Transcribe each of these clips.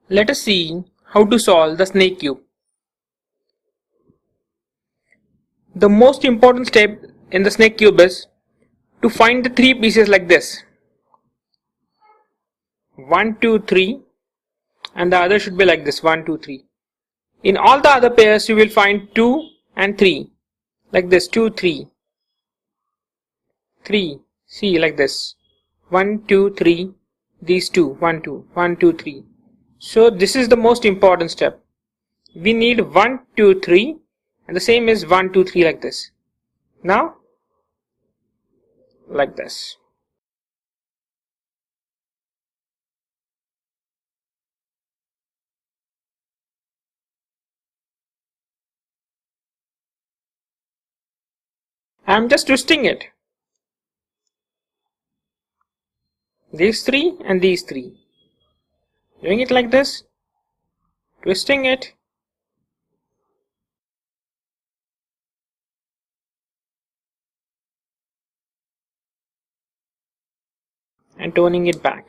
Let us see how to solve the snake cube. The most important step in the snake cube is to find the three pieces like this. 1, 2, 3, and the other should be like this, 1, 2, 3. In all the other pairs you will find 2 and 3 like this, 2, 3, 3, see like this, 1, 2, 3, these two, 1, 2, 1, 2, 3. So this is the most important step. We need 1, 2, 3 and the same is 1, 2, 3 like this. Now like this. I am just twisting it. These three and these three. Doing it like this, twisting it, and turning it back.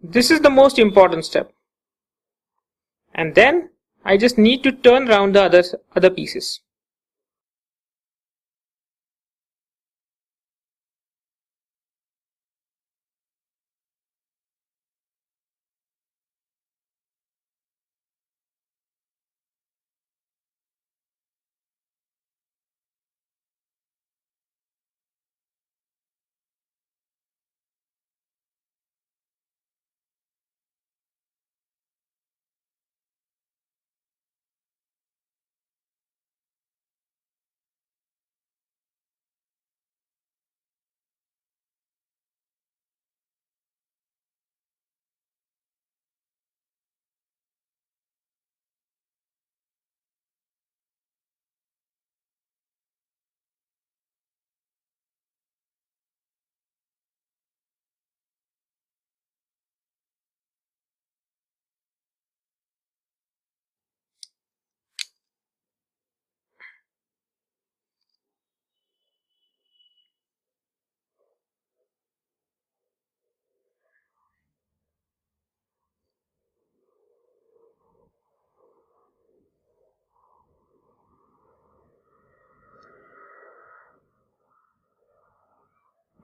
This is the most important step. And then I just need to turn around the other pieces.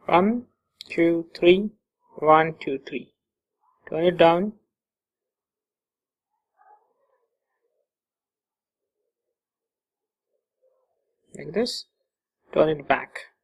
One, two, three, 1, 2, 3. Turn it down. Like this. Turn it back.